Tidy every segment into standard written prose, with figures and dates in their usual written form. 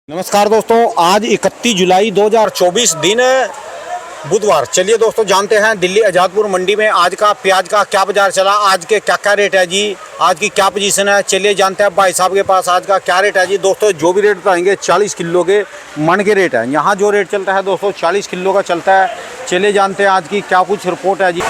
नमस्कार दोस्तों, आज 31 जुलाई 2024 दिन बुधवार। चलिए दोस्तों जानते हैं दिल्ली आज़ादपुर मंडी में आज का प्याज का क्या बाजार चला, आज के क्या क्या रेट है जी, आज की क्या पोजीशन है। चलिए जानते हैं भाई साहब के पास आज का क्या रेट है जी। दोस्तों जो भी रेट बताएंगे 40 किलो के मन के रेट है। यहाँ जो रेट चलता है दोस्तों 40 किलो का चलता है। चलिए जानते हैं आज की क्या कुछ रिपोर्ट है जी।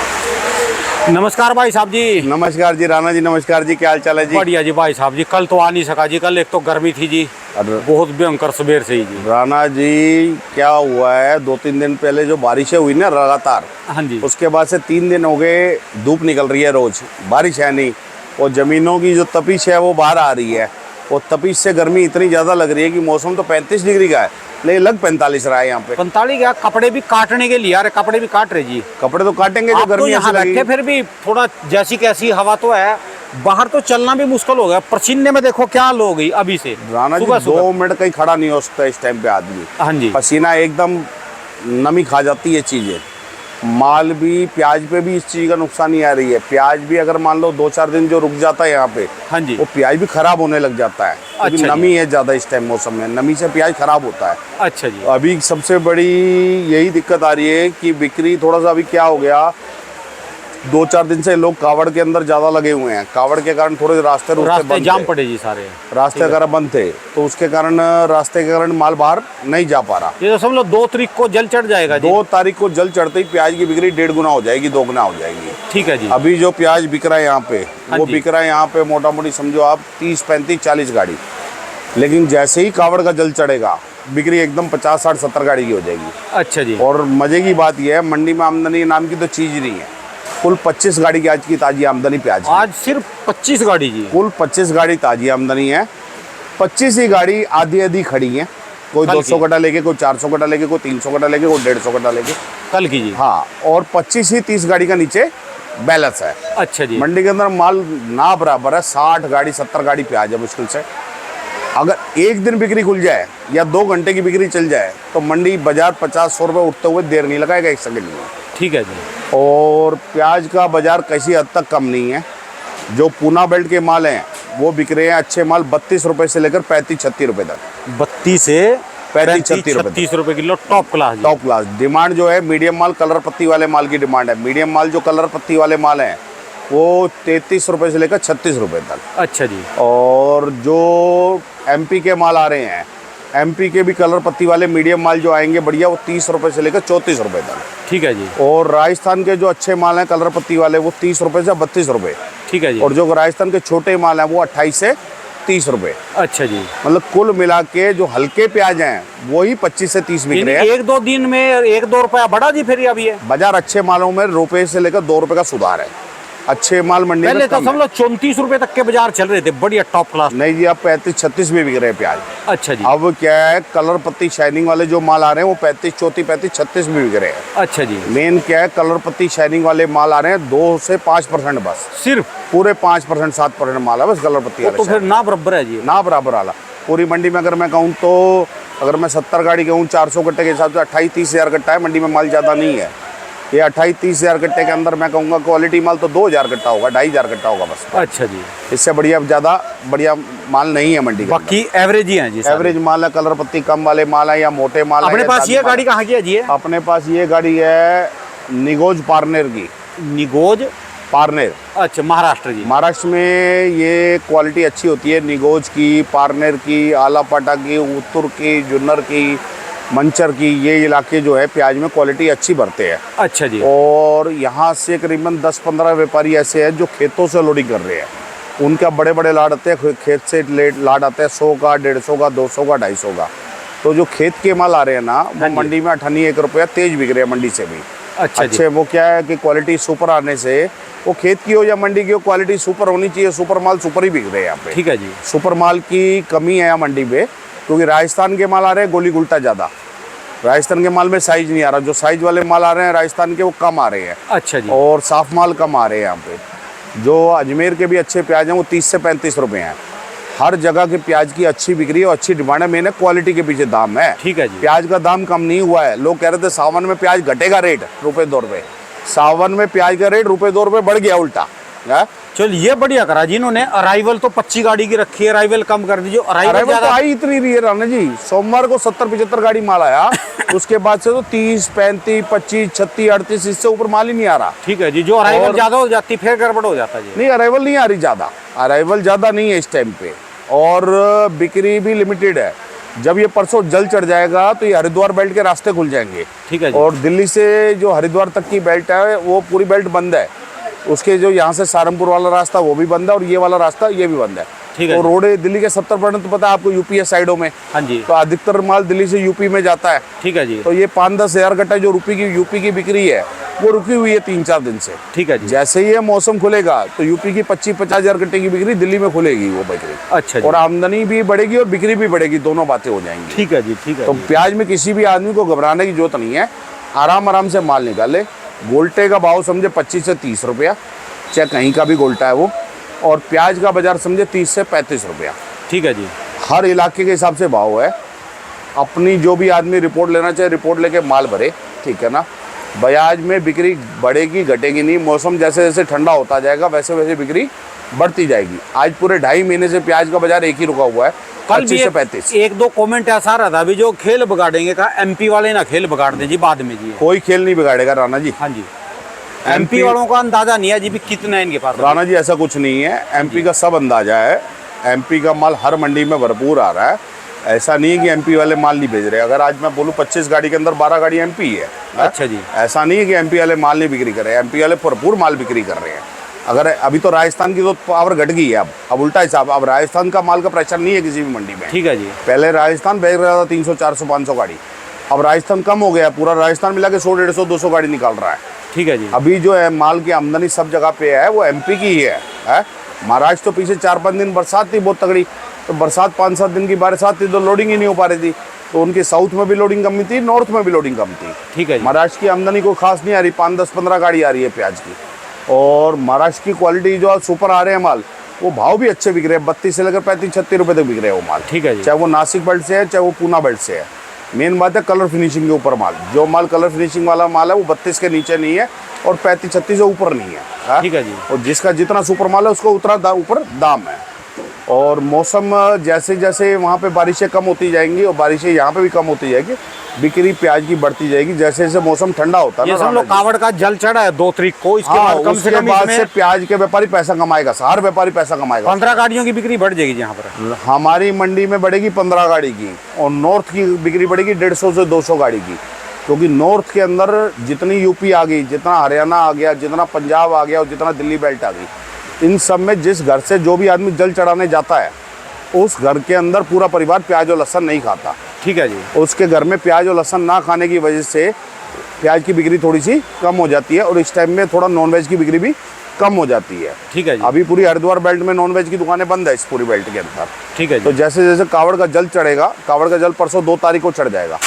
नमस्कार भाई साहब जी। नमस्कार जी राणा जी, नमस्कार जी, क्या हाल चाल है जी? बढ़िया जी भाई साहब जी। कल तो आ नहीं सका जी, कल एक तो गर्मी थी जी, बहुत भयंकर सवेर से ही जी। राणा जी क्या हुआ है, 2-3 दिन पहले जो बारिशें हुई ना लगातार, हाँ जी, उसके बाद से 3 दिन हो गए धूप निकल रही है, रोज बारिश है नहीं, और जमीनों की जो तपिश है वो बाहर आ रही है। और तपिश से गर्मी इतनी ज़्यादा लग रही है कि मौसम तो 35 डिग्री का है, लेकिन लग 45 रहा है यहाँ पे। 45 क्या, कपड़े भी काटने के लिए यार, कपड़े भी काट रहे जी। कपड़े तो काटेंगे जो आप तो गर्मी यहाँ बैठे, फिर भी थोड़ा जैसी कैसी हवा तो है, बाहर तो चलना भी मुश्किल हो गया। पसीने में देखो क्या हाल हो गई अभी से। राणा जी 2 मिनट कहीं खड़ा नहीं हो सकता इस टाइम पे आदमी। हाँ जी, पसीना एकदम नमी खा जाती है चीज़ें। माल भी, प्याज पे भी इस चीज़ का नुकसान नहीं आ रही है। प्याज भी अगर मान लो 2-4 दिन जो रुक जाता है यहाँ पे, हाँ जी, वो प्याज भी खराब होने लग जाता है, क्योंकि अच्छा नमी है ज़्यादा इस टाइम मौसम में, नमी से प्याज खराब होता है। अच्छा जी। अभी सबसे बड़ी यही दिक्कत आ रही है कि बिक्री थोड़ा सा, अभी क्या हो गया, 2-4 दिन से लोग कावड़ के अंदर ज़्यादा लगे हुए हैं। कावड़ के कारण थोड़े रास्ते रास्ते जाम थे, पड़े जी सारे, रास्ते अगर बंद थे तो उसके कारण, रास्ते के कारण माल बाहर नहीं जा पा रहा। ये तो समझ लो 2 तारीख को जल चढ़ जाएगा जी। 2 तारीख को जल चढ़ते ही प्याज की बिक्री 1.5 गुना हो जाएगी, 2 गुना हो जाएगी। ठीक है जी। अभी जो प्याज बिक रहा है यहाँ पे, हाँ वो जी। बिक रहा है यहाँ पे मोटा मोटी समझो आप 30, 35, 40 गाड़ी। लेकिन जैसे ही कावड़ का जल चढ़ेगा बिक्री एकदम 50, 60, 70 गाड़ी की हो जाएगी। अच्छा जी। और मजे की बात यह है, मंडी में आमदनी नाम की तो चीज ही नहीं है। कुल 25 गाड़ी की आज की ताजी आमदनी प्याज की। आज सिर्फ 25 गाड़ी जी। कुल 25 गाड़ी ताजी आमदनी है। 25 ही गाड़ी आधी आधी खड़ी है, कोई 200 कट्टा लेके, कोई 400 कट्टा लेके, कोई 300 कट्टा लेके, कोई 150 कट्टा लेके, कल की जी। हाँ। और 25 ही 30 गाड़ी का नीचे बैलेंस है। अच्छा जी। मंडी के अंदर माल ना बराबर है, 60 गाड़ी 70 गाड़ी प्याज है मुश्किल से। अगर एक दिन बिक्री खुल जाए या 2 घंटे की बिक्री चल जाए तो मंडी बाजार 50-100 रुपये उठते हुए देर नहीं लगाएगा एक सेकंड में। ठीक है जी। और प्याज का बाजार किसी हद तक कम नहीं है। जो पूना बेल्ट के माल हैं वो बिक रहे हैं अच्छे माल 32 रुपये से लेकर 35-36 रुपये तक। 32 से 35-36 रुपये kilo top class. Top class. Demand जो है मीडियम माल, कलर पत्ती वाले माल की डिमांड है। मीडियम माल जो कलर पत्ती वाले माल हैं वो 33 रुपये से लेकर 36 रुपये तक। अच्छा जी। और जो एमपी के माल आ रहे हैं, एमपी के भी कलर पत्ती वाले मीडियम माल जो आएंगे बढ़िया, वो 30 रुपये से लेकर 34 रुपये तक। ठीक है जी। और राजस्थान के जो अच्छे माल हैं कलर पत्ती वाले, वो 30 रुपये से 32 रुपये। ठीक है जी। और जो राजस्थान के छोटे माल हैं वो 28 से 30 रुपये। अच्छा जी। मतलब कुल मिला के जो हल्के प्याज हैं वही 25 से 30 बिक रहे हैं। 1-2 दिन में 1-2 रुपया बढ़ा जी फिर अभी है बाजार अच्छे मालों में रुपये से लेकर 2 रुपये का सुधार है। अच्छे माल मंडी पहले में तो कम सब लोग 34 रुपए तक के बाजार चल रहे थे, बढ़िया टॉप क्लास। नहीं जी, अब 35-36 में बिक रहे हैं प्याज। अच्छा जी। अब क्या है, कलर पत्ती शाइनिंग वाले जो माल आ रहे हैं वो 35-36 में बिक रहे हैं। अच्छा जी। मेन क्या है, कलर पत्ती शाइनिंग वाले माल आ रहे हैं 2 से 5% बस, सिर्फ पूरे 5%, 7% माल है बस कलर पत्ती वाले। तो फिर ना बराबर है जी, ना बराबर वाला। पूरी मंडी में अगर मैं कहूँ तो, अगर मैं 70 गाड़ी कहूँ 400 कट्टे के हिसाब से 28-30 हज़ार कट्टा है। मंडी में माल ज़्यादा नहीं है। ये 28-30 हज़ार कट्टे के अंदर मैं कहूँगा क्वालिटी माल तो 2000 कट्टा होगा, 2500 कट्टा होगा बस। अच्छा जी। इससे बढ़िया ज़्यादा बढ़िया माल नहीं है मंडी के अंदर। बाकी एवरेज ही है जी, एवरेज माल है, कलर पत्ती कम वाले माल है या मोटे माल है। अपने पास ये गाड़ी कहाँ की है जी? अपने पास ये गाड़ी है निगोज पारनेर की। निगोज पारनेर, अच्छा, महाराष्ट्र जी। महाराष्ट्र में ये क्वालिटी अच्छी होती है, निगोज की, पारनेर की, आलापाटा की, उत्तुर की, जुन्नर की, मंचर की। ये इलाके जो है प्याज में क्वालिटी अच्छी भरते हैं। अच्छा जी। और यहाँ से करीबन 10-15 व्यापारी ऐसे हैं जो खेतों से लोडिंग कर रहे हैं। उनका बड़े बड़े लाड आते हैं, खेत से लाड आते हैं 100 का, 150 का, 200 का, 250 का। तो जो खेत के माल आ रहे हैं ना, वो मंडी में 1 रुपया तेज बिक रहे हैं मंडी से भी। अच्छा अच्छे वो क्या है कि क्वालिटी सुपर आने से, वो खेत की हो या मंडी की हो, क्वालिटी सुपर होनी चाहिए। सुपर माल सुपर ही बिक रहे हैं यहाँ पे। ठीक है जी। सुपर माल की कमी है यहाँ मंडी पे, क्योंकि राजस्थान के माल आ रहे हैं गोली गुल्टा ज़्यादा। राजस्थान के माल में साइज नहीं आ रहा, जो साइज वाले माल आ रहे हैं राजस्थान के वो कम आ रहे हैं। अच्छा जी। और साफ माल कम आ रहे हैं यहाँ पे। जो अजमेर के भी अच्छे प्याज हैं वो 30 से 35 रुपये हैं। हर जगह के प्याज की अच्छी बिक्री और अच्छी डिमांड है। मैंने क्वालिटी के पीछे दाम है। ठीक है जी। प्याज का दाम कम नहीं हुआ है। लोग कह रहे थे सावन में प्याज घटेगा रेट, ₹1-2 रुपये। सावन में प्याज का रेट ₹1-2 बढ़ गया उल्टा है। चलो ये बढ़िया करा जी इन्होंने। अराइवल तो 25 गाड़ी की रखी है, अराइवल कम कर दीजिए। अराइवल तो ज्यादा आई इतनी रही है राणा जी, सोमवार को 70-75 गाड़ी माल आया उसके बाद से तो 30, 35, 25, 36, 38 इससे ऊपर माल ही नहीं आ रहा। ठीक है जी, जो अराइवल ज्यादा हो जाती फिर गड़बड़ हो जाता है जी। नहीं अराइवल नहीं आ रही ज्यादा, अराइवल ज्यादा नहीं है इस टाइम पे, और बिक्री भी लिमिटेड है। जब ये परसों जल चढ़ जाएगा तो ये हरिद्वार बेल्ट के रास्ते खुल जाएंगे। ठीक है जी। और दिल्ली से जो हरिद्वार तक की बेल्ट है वो पूरी बेल्ट बंद है, उसके जो यहाँ से सहारनपुर वाला रास्ता वो भी बंद है, और ये वाला रास्ता ये भी बंद है। ठीक है तो जी। रोड दिल्ली के 70% तो पता है आपको यूपी है साइडों में। हाँ जी। तो अधिकतर माल दिल्ली से यूपी में जाता है। ठीक है जी। तो ये 5-10 हज़ार कट्टा जो यूपी की बिक्री है वो रुकी हुई है 3-4 दिन से। ठीक है जी। जैसे ही ये मौसम खुलेगा तो यूपी की 25-50 हज़ार कट्टे की बिक्री दिल्ली में खुलेगी वो बिक्री। अच्छा जी। और आमदनी भी बढ़ेगी और बिक्री भी बढ़ेगी, दोनों बातें हो जाएंगी। ठीक है जी। ठीक है तो जी। प्याज में किसी भी आदमी को घबराने की जरूरत नहीं है, आराम से माल निकाले। गोल्टे का भाव समझे 25 से 30 रुपया, चाहे कहीं का भी गोल्टा है वो, और प्याज का बाजार समझे 30 से 35 रुपया। ठीक है जी। हर इलाके के हिसाब से भाव है। अपनी जो भी आदमी रिपोर्ट लेना चाहे रिपोर्ट लेके माल भरे, ठीक है ना। ब्याज में बिक्री बढ़ेगी घटेगी नहीं, मौसम जैसे जैसे ठंडा होता जाएगा वैसे वैसे बिक्री बढ़ती जाएगी। आज पूरे 2.5 महीने से प्याज का बाजार एक ही रुका हुआ है, कल 25 से 35। एक दो कमेंट ऐसा रहा था अभी, जो खेल बिगाड़ेंगे का एमपी वाले ना खेल बिगाड़ दे जी बाद में जी। कोई खेल नहीं बिगाड़ेगा राणा जी। हाँ जी। एमपी वालों का अंदाजा नहीं है जी भी कितना है इनके पास। राणा जी ऐसा कुछ नहीं है, एमपी का सब अंदाजा है। एमपी का माल हर मंडी में भरपूर आ रहा है, ऐसा नहीं है कि एमपी वाले माल नहीं भेज रहे। अगर आज मैं बोलूँ 25 गाड़ी के अंदर 12 गाड़ी एमपी है। अच्छा जी। ऐसा नहीं है कि एमपी वाले माल नहीं बिक्री कर रहे हैं, एमपी वाले भरपूर माल बिक्री कर रहे हैं। अगर अभी तो राजस्थान की तो पावर घट गई है, अब उल्टा हिसाब, अब राजस्थान का माल का प्रेशर नहीं है किसी भी मंडी में। ठीक है जी। पहले राजस्थान भेज रहा था 300, 400, 500 गाड़ी, अब राजस्थान कम हो गया, पूरा राजस्थान मिला के 100, 150, 200 गाड़ी निकाल रहा है। ठीक है जी। अभी जो है माल की आमदनी सब जगह पे है वो एमपी की ही है। महाराष्ट्र तो पीछे 4-5 दिन बरसात थी बहुत तगड़ी, तो बरसात 5-7 दिन की बरसात थी तो लोडिंग ही नहीं हो पा रही थी, तो उनके साउथ में भी लोडिंग कम थी, नॉर्थ में भी लोडिंग कम थी। ठीक है जी। महाराष्ट्र की आमदनी को खास नहीं आ रही, 5, 10, 15 गाड़ी आ रही है प्याज की। और महाराष्ट्र की क्वालिटी जो सुपर आ रहे हैं माल, वो भाव भी अच्छे बिक रहे हैं, 32 से लेकर 35-36 रुपये तक बिक रहे हैं वो माल। ठीक है जी। चाहे वो नासिक बेल्ट से है चाहे वो पूना बेल्ट से है। मेन बात है कलर फिनिशिंग के ऊपर माल, जो माल कलर फिनिशिंग वाला माल है वो 32 के नीचे नहीं है और 35-36 से ऊपर नहीं है। ठीक है जी। और जिसका जितना सुपर माल है उसको उतना ऊपर दाम है। और मौसम जैसे जैसे वहाँ पे बारिशें कम होती जाएंगी और बारिशें यहाँ पे भी कम होती जाएगी, बिक्री प्याज की बढ़ती जाएगी जैसे जैसे मौसम ठंडा होता है। ये सब लोग कावड़ का जल चढ़ा है 2 तारीख को, इसके बाद कम से कम बाद से प्याज के व्यापारी पैसा कमाएगा, हर व्यापारी पैसा कमाएगा। 15 गाड़ियों की बिक्री बढ़ जाएगी यहाँ पर। हमारी मंडी में बढ़ेगी 15 गाड़ी की, और नॉर्थ की बिक्री बढ़ेगी 150 से 200 गाड़ी की, क्योंकि नॉर्थ के अंदर जितनी यूपी आ गई, जितना हरियाणा आ गया, जितना पंजाब आ गया और जितना दिल्ली बेल्ट आ गई, इन सब में जिस घर से जो भी आदमी जल चढ़ाने जाता है उस घर के अंदर पूरा परिवार प्याज और लहसुन नहीं खाता। ठीक है जी। उसके घर में प्याज और लहसुन ना खाने की वजह से प्याज की बिक्री थोड़ी सी कम हो जाती है, और इस टाइम में थोड़ा नॉनवेज की बिक्री भी कम हो जाती है। ठीक है जी। अभी पूरी हरिद्वार बेल्ट में नॉनवेज की दुकानें बंद है इस पूरी बेल्ट के अंदर। ठीक है तो जी। जैसे जैसे कावड़ का जल चढ़ेगा, कावड़ का जल परसों 2 तारीख को चढ़ जाएगा,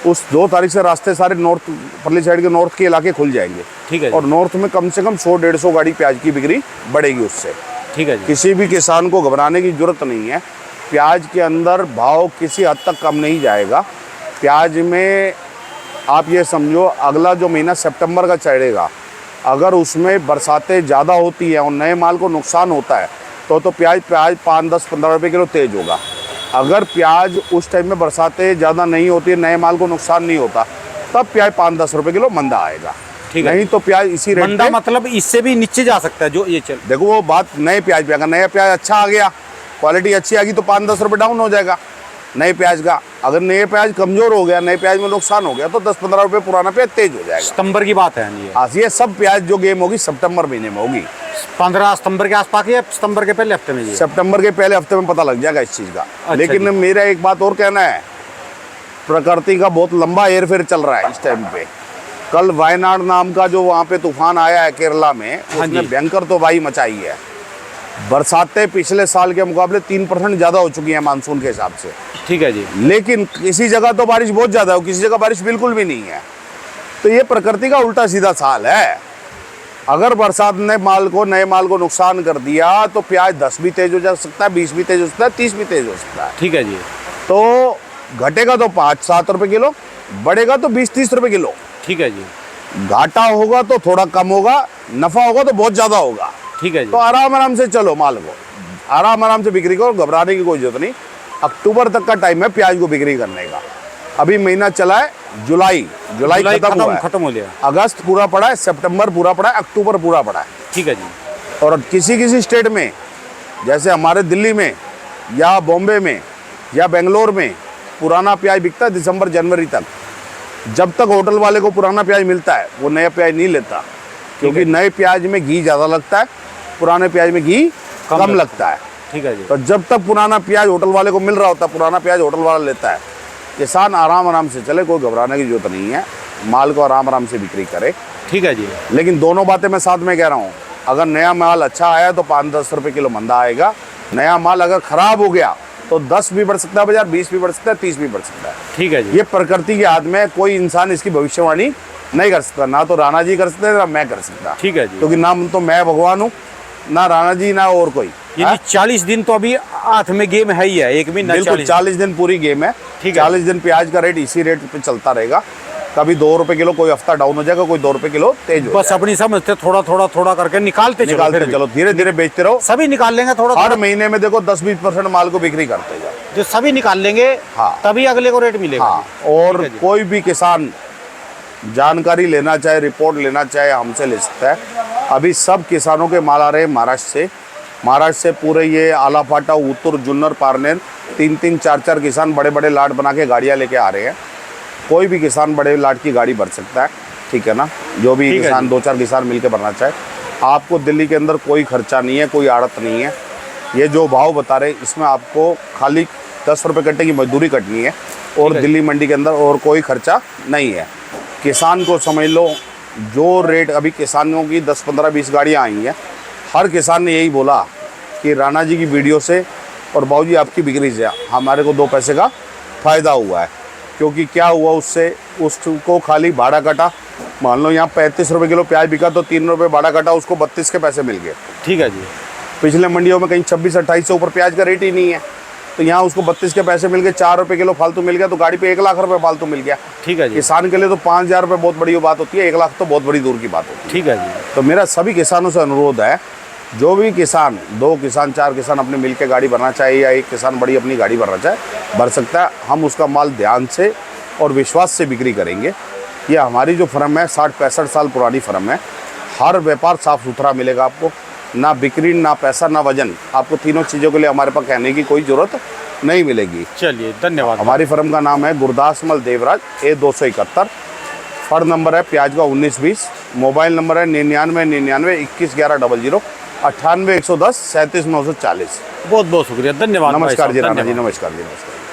उस 2 तारीख से रास्ते सारे नॉर्थ परली साइड के नॉर्थ के इलाके खुल जाएंगे। ठीक है जी। और नॉर्थ में कम से कम 100-150 गाड़ी प्याज की बिक्री बढ़ेगी उससे। ठीक है जी। किसी भी किसान को घबराने की जरूरत नहीं है। प्याज के अंदर भाव किसी हद तक कम नहीं जाएगा। प्याज में आप ये समझो अगला जो महीना सितंबर का चढ़ेगा, अगर उसमें बरसातें ज़्यादा होती हैं और नए माल को नुकसान होता है तो प्याज 5, 10, 15 रुपये किलो तेज होगा। अगर प्याज उस टाइम में बरसातें ज़्यादा नहीं होती है, नए माल को नुकसान नहीं होता, तब प्याज 5-10 रुपये किलो मंदा आएगा। ठीक है। नहीं तो प्याज इसी रेट मंदा पे, मतलब इससे भी नीचे जा सकता है जो ये चल। देखो वो बात नए प्याज पे, अगर नया प्याज अच्छा आ गया, क्वालिटी अच्छी आ गई तो 5-10 रुपये डाउन हो जाएगा नए प्याज का। अगर नए प्याज कमज़ोर हो गया, नए प्याज में नुकसान हो गया तो 10-15 रुपये पुराना प्याज तेज हो जाएगा। सितंबर की बात है ये। हाँ, ये सब प्याज जो गेम होगी सितंबर महीने में होगी। 15 सितंबर के आसपास या सितंबर के पहले हफ्ते में जी? सितंबर के पहले हफ्ते में पता लग जाएगा इस चीज़ का। अच्छा लेकिन जी। मेरा एक बात और कहना है, प्रकृति का बहुत लंबा हेरफेर चल रहा है इस टाइम पे। कल वायनाड नाम का जो वहाँ पे तूफान आया है केरला में, उसने जी। भयंकर तबाही मचाई है। बरसातें पिछले साल के मुकाबले 3% ज़्यादा हो चुकी हैं मानसून के हिसाब से। ठीक है जी। लेकिन किसी जगह तो बारिश बहुत ज़्यादा है, किसी जगह बारिश बिल्कुल भी नहीं है। तो ये प्रकृति का उल्टा सीधा साल है। अगर बरसात ने नए माल को नुकसान कर दिया तो प्याज 10 भी तेज हो जा सकता है, 20 भी तेज हो सकता है, 30 भी तेज हो सकता है। ठीक है जी। तो घटेगा तो 5-7 रुपये किलो, बढ़ेगा तो 20-30 रुपये किलो। ठीक है जी। घाटा होगा तो थोड़ा कम होगा, नफा होगा तो बहुत ज़्यादा होगा। ठीक है जी। तो आराम आराम से चलो माल को, आराम आराम से बिक्री करो, घबराने की कोई जरूरत नहीं। अक्टूबर तक का टाइम है प्याज को बिक्री करने का। अभी महीना चला है जुलाई खत्म हुआ है, खत्म हो गया। अगस्त पूरा पड़ा है, सितंबर पूरा पड़ा है, अक्टूबर पूरा पड़ा है। ठीक है जी। और किसी किसी स्टेट में, जैसे हमारे दिल्ली में या बॉम्बे में या बेंगलोर में पुराना प्याज बिकता है दिसंबर जनवरी तक। जब तक होटल वाले को पुराना प्याज मिलता है वो नया प्याज नहीं लेता, क्योंकि नए प्याज में घी ज़्यादा लगता है, पुराने प्याज में घी कम लगता है। ठीक है जी। तो जब तक पुराना प्याज होटल वाले को मिल रहा होता है, पुराना प्याज होटल वाला लेता है। किसान आराम आराम से चले, कोई घबराने की जरूरत नहीं है, माल को आराम आराम से बिक्री करे। ठीक है जी। लेकिन दोनों बातें मैं साथ में कह रहा हूँ, अगर नया माल अच्छा आया तो 5-10 रुपये किलो मंदा आएगा। नया माल अगर खराब हो गया तो 10 भी बढ़ सकता है बाजार, 20 भी बढ़ सकता है, 30 भी बढ़ सकता है। ठीक है जी। ये प्रकृति के हाथ में, कोई इंसान इसकी भविष्यवाणी नहीं कर सकता, ना तो राणा जी कर सकते ना मैं कर सकता। ठीक है जी। क्योंकि ना तो मैं भगवान हूँ, ना राणा जी, ना और कोई। यानी 40 दिन तो अभी हाथ में गेम है ही है, एक महीना बिल्कुल 40 दिन पूरी गेम है। ठीक है। 40 दिन प्याज का रेट इसी रेट पे चलता रहेगा। कभी 2 रुपए किलो, कोई हफ्ता डाउन हो जाएगा, कोई 2 रुपए किलो तेज हो बस अपनी समझते थोड़ा करके निकालते चलो, धीरे धीरे बेचते रहो। सभी निकाल लेंगे थोड़ा। हर महीने में देखो 10-20% माल को बिक्री करते जाओ, जो सभी निकाल लेंगे हाँ। तभी अगले को रेट मिलेगा। हाँ। और कोई भी किसान जानकारी लेना चाहे, रिपोर्ट लेना चाहे, हमसे ले सकता है। अभी सब किसानों के माल आ रहे हैं महाराष्ट्र से पूरे ये आलाफाटा, उत्तर, जुन्नर, पारनेर, 3-3, 4-4 किसान बड़े बड़े लाट बना के गाड़ियाँ लेके आ रहे हैं। कोई भी किसान बड़े लाट की गाड़ी भर सकता है, ठीक है ना। जो भी किसान 2-4 किसान मिलकर भरना चाहे, आपको दिल्ली के अंदर कोई खर्चा नहीं है, कोई आड़त नहीं है। ये जो भाव बता रहे इसमें आपको खाली 10 रुपये कट्टे की मजदूरी कटनी है, और दिल्ली मंडी के अंदर और कोई खर्चा नहीं है। किसान को समझ लो, जो रेट अभी किसानों की 10, 15, 20 गाड़ियाँ आई हैं, हर किसान ने यही बोला कि राणा जी की वीडियो से और बाबूजी आपकी बिक्री से हमारे को 2 पैसे का फ़ायदा हुआ है। क्योंकि क्या हुआ उससे, उसको खाली भाड़ा कटा। मान लो यहाँ 35 रुपये किलो प्याज बिका तो 3 रुपये भाड़ा कटा, उसको 32 के पैसे मिल गए। ठीक है जी। पिछले मंडियों में कहीं 26-28 से ऊपर प्याज का रेट ही नहीं है, तो यहाँ उसको 32 के पैसे मिल गए, 4 रुपये किलो फालतू मिल गया, तो गाड़ी पे 1 लाख रुपये फालतू मिल गया। ठीक है जी। किसान के लिए तो 5,000 रुपये बहुत बड़ी बात होती है, 1 लाख तो बहुत बड़ी दूर की बात होती है। ठीक है जी। तो मेरा सभी किसानों से अनुरोध है, जो भी किसान 2 किसान 4 किसान अपने मिल के गाड़ी भरना चाहिए, या एक किसान बड़ी अपनी गाड़ी भरना चाहे, भर सकता है। हम उसका माल ध्यान से और विश्वास से बिक्री करेंगे। ये हमारी जो फर्म है 60-65 साल पुरानी फर्म है। हर व्यापार साफ़ सुथरा मिलेगा आपको, ना बिक्री, ना पैसा, ना वजन। आपको तीनों चीज़ों के लिए हमारे पास कहने की कोई ज़रूरत नहीं मिलेगी। चलिए, धन्यवाद। हमारी फर्म का नाम है गुरदासमल देवराज, A271। फर्म नंबर है प्याज का 1920। मोबाइल नंबर है 9999 21 11 00, 98 110 37 940। बहुत बहुत शुक्रिया, धन्यवाद। नमस्कार जी राणा जी, धन्यवाद। नमस्कार जी, नमस्कार।